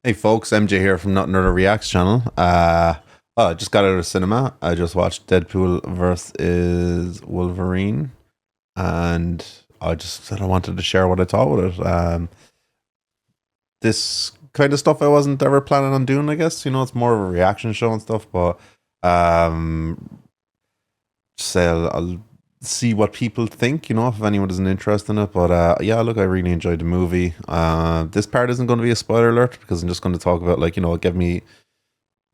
Hey folks, MJ here from Not Another Reacts channel. I just got out of cinema. I just watched Deadpool versus Wolverine, and I just said I wanted to share what I thought with it. This kind of stuff I wasn't ever planning on doing. I guess it's more of a reaction show and stuff, but um, say I'll see what people think. If anyone isn't interested in it. But yeah, look, I really enjoyed the movie. This part isn't going to be a spoiler alert because I'm just going to talk about it gave me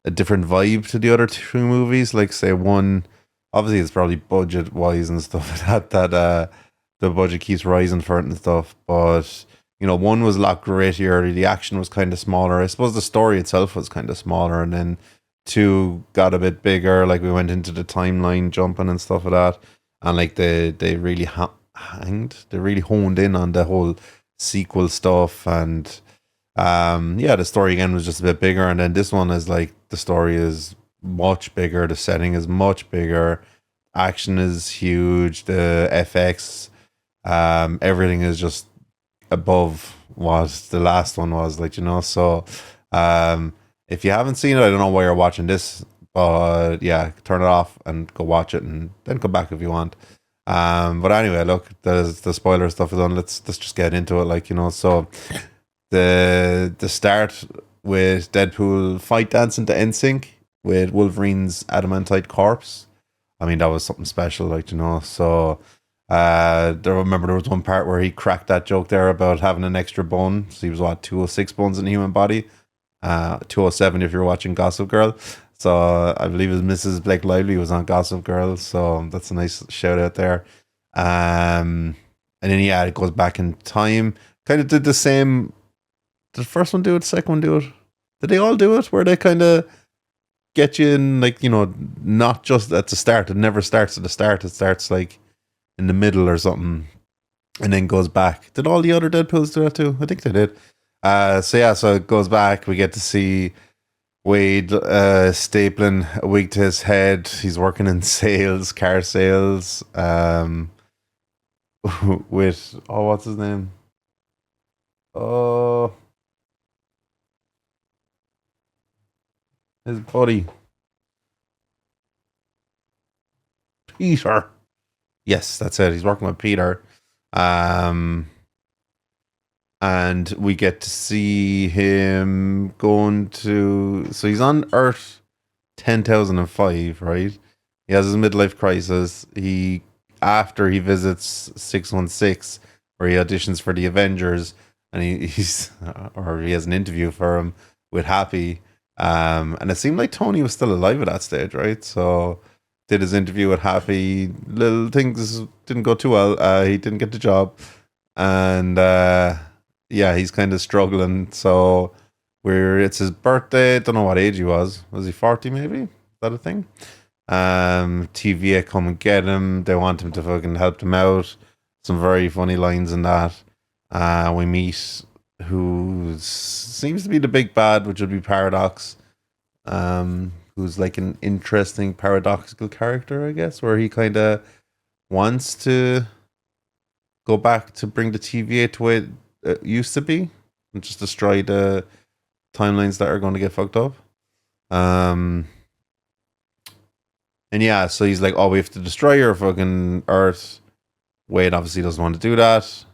a different vibe to the other two movies. Like say one, obviously it's probably budget wise and stuff like that the budget keeps rising for it and stuff. But one was a lot grittier. The action was kind of smaller. I suppose the story itself was kind of smaller, and then two got a bit bigger. Like we went into the timeline jumping and stuff like that, and like they really they really honed in on the whole sequel stuff. And yeah, the story again was just a bit bigger, and then this one is like the story is much bigger, the setting is much bigger, action is huge, the FX, everything is just above what the last one was, so if you haven't seen it, I don't know why you're watching this, but yeah, turn it off and go watch it and then come back if you want. But anyway, look, the spoiler stuff is on. Let's just get into it, so the start with Deadpool fight dancing to NSYNC with Wolverine's adamantite corpse. I mean, that was something special, So I remember there was one part where he cracked that joke there about having an extra bone. So he was 206 bones in the human body, 207 if you're watching Gossip Girl. So I believe his Mrs. Blake Lively was on Gossip Girl. So that's a nice shout out there. And then yeah, it goes back in time. Kind of did the same. Did the first one do it? Second one do it? Did they all do it? Where they kind of get you in, not just at the start. It never starts at the start. It starts like in the middle or something, and then goes back. Did all the other Deadpools do that too? I think they did. So it goes back. We get to see Wade stapling a wig to his head. He's working in sales, car sales. With what's his name? Oh, his buddy Peter. Yes, that's it. He's working with Peter. Um, and we get to see him going to. So he's on Earth 10,005, right? He has his midlife crisis. After he visits 616, where he auditions for the Avengers, and he's or he has an interview for him with Happy. And it seemed like Tony was still alive at that stage, right? So did his interview with Happy. Little things didn't go too well. He didn't get the job, and yeah, he's kind of struggling. So it's his birthday. Don't know what age he was. Was he 40? Maybe, is that a thing? TVA come and get him. They want him to fucking help them out. Some very funny lines in that. We meet who seems to be the big bad, which would be Paradox. Who's like an interesting paradoxical character, I guess, where he kind of wants to go back to bring the TVA to where it used to be and just destroy the timelines that are going to get fucked up. And yeah, so he's like, oh, we have to destroy your fucking Earth. Wade obviously doesn't want to do that.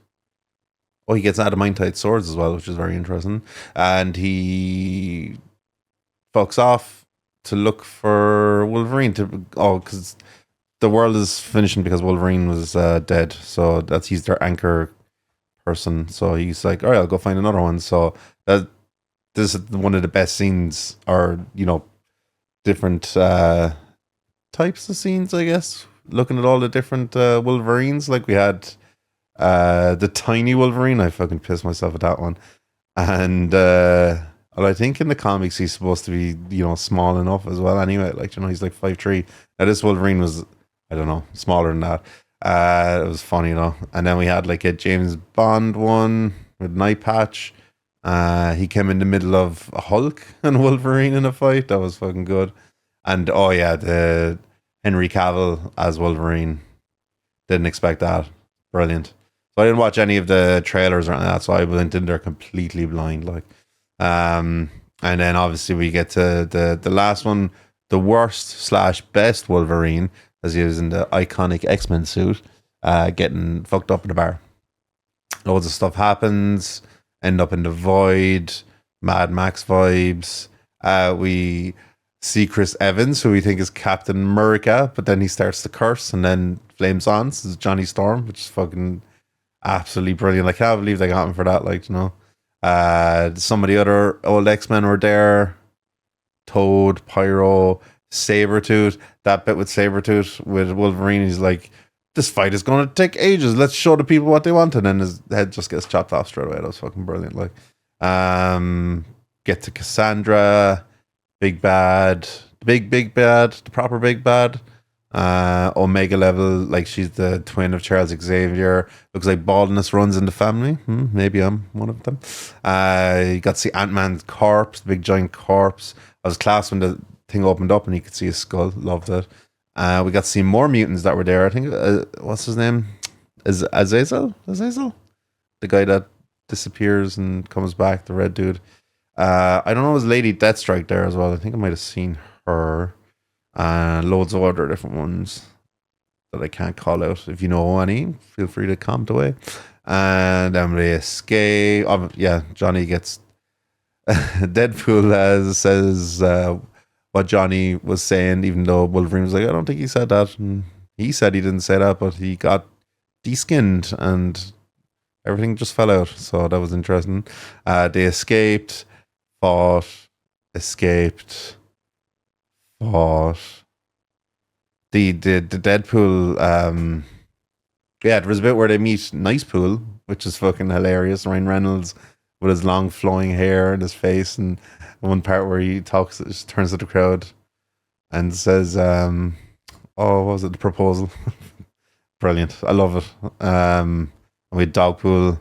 Oh, he gets adamantite swords as well, which is very interesting. And he fucks off to look for Wolverine because the world is finishing because Wolverine was dead. So he's their anchor person. So he's like, all right, I'll go find another one. So this is one of the best scenes, or different types of scenes, I guess. Looking at all the different Wolverines, like we had the tiny Wolverine. I fucking pissed myself at that one. And well, I think in the comics he's supposed to be small enough as well. Anyway, he's like 5'3". Now this Wolverine was, I don't know, smaller than that. It was funny, And then we had like a James Bond one with Night Patch. He came in the middle of a Hulk and Wolverine in a fight. That was fucking good. And oh yeah, the Henry Cavill as Wolverine. Didn't expect that. Brilliant. So I didn't watch any of the trailers or anything like that, so I went in there completely blind. And then obviously we get to the last one, the worst slash best Wolverine, as he is in the iconic X-Men suit, getting fucked up in the bar. Loads of stuff happens, end up in the void, Mad Max vibes. We see Chris Evans, who we think is Captain America, but then he starts to curse and then flames on. This is Johnny Storm, which is fucking absolutely brilliant. I can't believe they got him for that, like, you know. Some of the other old X-Men were there. Toad, Pyro, Sabretooth. That bit with Sabretooth with Wolverine, he's like, this fight is going to take ages. Let's show the people what they want. And then his head just gets chopped off straight away. That was fucking brilliant. Like, get to Cassandra, big bad, big bad, the proper big bad. Omega level, like she's the twin of Charles Xavier. Looks like baldness runs in the family. Maybe I'm one of them. You got to see Ant-Man's corpse, the big giant corpse. I was class when the thing opened up and you could see his skull. Loved it. We got to see more mutants that were there. I think, what's his name? Is Azazel? Azazel? The guy that disappears and comes back, the red dude. I don't know, was Lady Deathstrike there as well? I think I might have seen her. Loads of other different ones that I can't call out. If you know any, feel free to comment away. And then they escape. Johnny gets Deadpool says what Johnny was saying, even though Wolverine was like, I don't think he said that. And he said he didn't say that, but he got deskinned and everything just fell out. So that was interesting. They escaped, fought, escaped, fought. The Deadpool, there was a bit where they meet Nice Pool, which is fucking hilarious. Ryan Reynolds with his long flowing hair and his face, and one part where he talks, just turns to the crowd and says, what was it, the proposal? Brilliant. I love it. With Dogpool,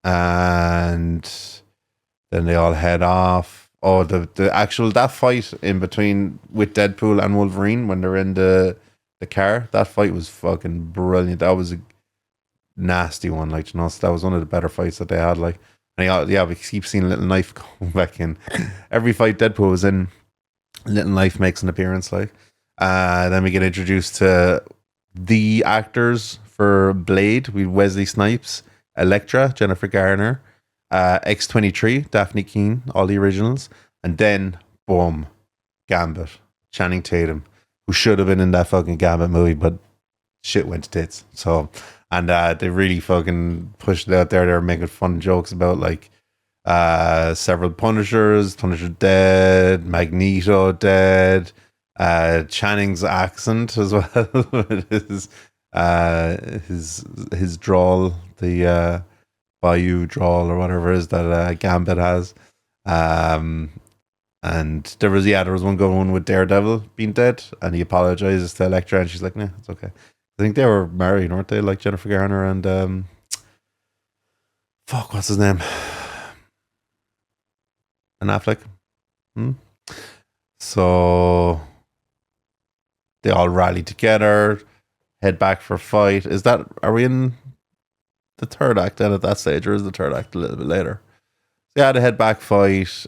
and then they all head off. Oh, the actual, that fight in between with Deadpool and Wolverine when they're in the car, that fight was fucking brilliant. That was a nasty one, like, you know, so that was one of the better fights that they had, like. And we keep seeing Little Knife come back in. Every fight Deadpool was in, Little Knife makes an appearance, like. Then we get introduced to the actors for Blade. We Wesley Snipes, Elektra, Jennifer Garner, X-23, Daphne Keane, all the originals. And then, boom, Gambit, Channing Tatum, who should have been in that fucking Gambit movie, but shit went to tits. So, and they really fucking pushed it out there. They were making fun jokes about, like, several Punishers, Punisher dead, Magneto dead, Channing's accent as well. his drawl, the Bayou drawl or whatever it is that Gambit has. And there was one going with Daredevil being dead, and he apologizes to Elektra, and she's like, "Nah, it's okay." I think they were married, weren't they? Like Jennifer Garner and what's his name? Ben Affleck. So they all rally together, head back for a fight. Are we in the third act then at that stage, or is the third act a little bit later? So yeah, the head back fight.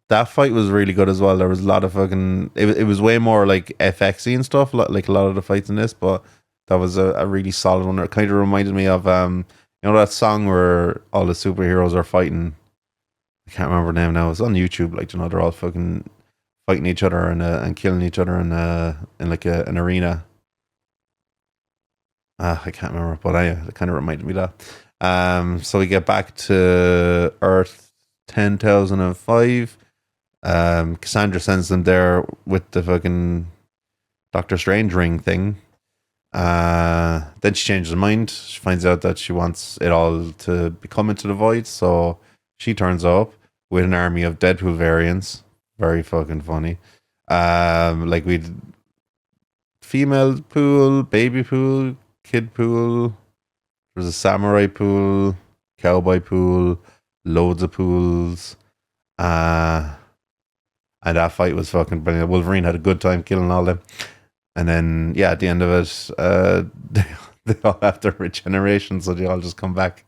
That fight was really good as well. There was a lot of fucking. It was way more like FXy and stuff, like a lot of the fights in this. But that was a really solid one. It kind of reminded me of that song where all the superheroes are fighting. I can't remember the name now. It's on YouTube. Like, you know, they're all fucking fighting each other and killing each other in like an arena. I can't remember, but it kind of reminded me of that. So we get back to Earth 10,005. Cassandra sends them there with the fucking Doctor Strange ring thing. Then she changes her mind. She finds out that she wants it all to become into the void, so she turns up with an army of Deadpool variants. Very fucking funny. Like we'd female pool, baby pool, kid pool. There's a samurai pool, cowboy pool, loads of pools. And that fight was fucking brilliant. Wolverine had a good time killing all them. And then, at the end of it, they all have their regeneration, so they all just come back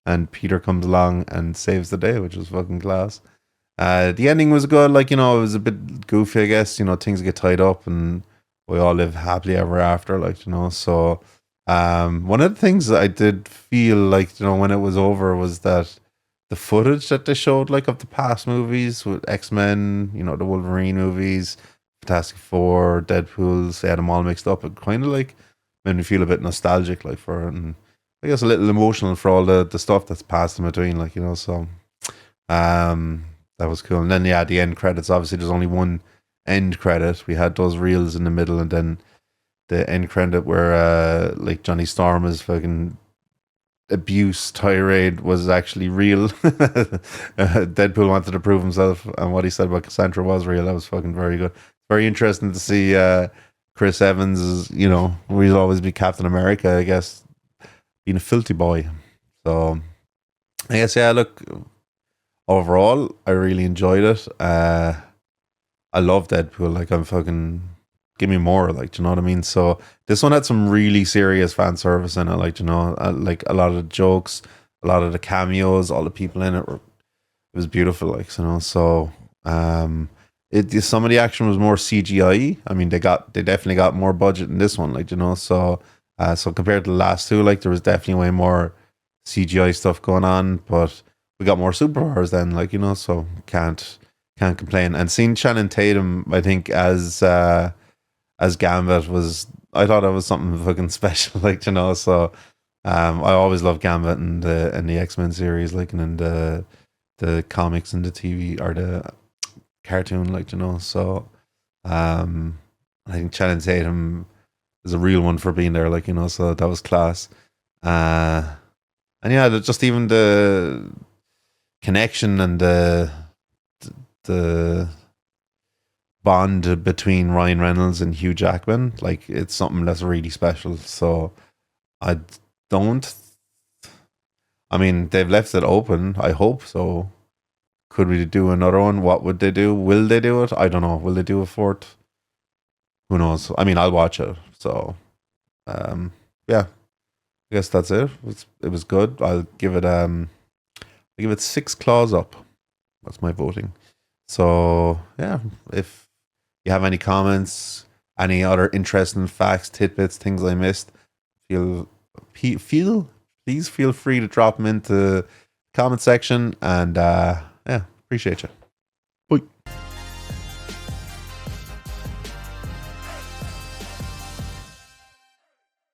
and Peter comes along and saves the day, which was fucking class. The ending was good, like, it was a bit goofy, I guess. Things get tied up and we all live happily ever after, like, so one of the things that I did feel like, when it was over was that the footage that they showed, like, of the past movies with X-Men, the Wolverine movies, Fantastic Four, Deadpool's, they had them all mixed up. It kind of like made me feel a bit nostalgic, like, for it, and I guess a little emotional for all the stuff that's passed in between, like, so um that was cool. And then, yeah, the end credits, obviously there's only one end credit. We had those reels in the middle, and then the end credit where like Johnny Storm's fucking abuse tirade was actually real. Deadpool wanted to prove himself, and what he said about Cassandra was real. That was fucking very good. Very interesting to see Chris Evans is, will always be Captain America, I guess, being a filthy boy. So I guess, yeah, look, overall I really enjoyed it. I love Deadpool. Like, I'm fucking, give me more. Like, do you know what I mean? So this one had some really serious fan service in it. Like, like a lot of the jokes, a lot of the cameos, all the people in it it was beautiful. Like, so some of the action was more CGI. I mean, they definitely got more budget in this one. Like, so so compared to the last two, like, there was definitely way more CGI stuff going on, but we got more superpowers then. Like, so can't complain. And seeing Channing Tatum, I think, as Gambit was, I thought that was something fucking special. Like, so I always love Gambit in the X-Men series, like, and in the comics and the TV or the cartoon, like, so I think Channing Tatum is a real one for being there, like, so that was class. And yeah, just even the connection and the bond between Ryan Reynolds and Hugh Jackman, like, it's something that's really special. So I don't, I mean, they've left it open. I hope so. Could we do another one? What would they do? Will they do it? I don't know. Will they do a fourth? Who knows? I mean, I'll watch it. So yeah, I guess that's it. It was good. I'll give it 6 claws up. That's my voting. So yeah, if you have any comments, any other interesting facts, tidbits, things I missed, please feel free to drop them into the comment section. And yeah, appreciate you. Bye.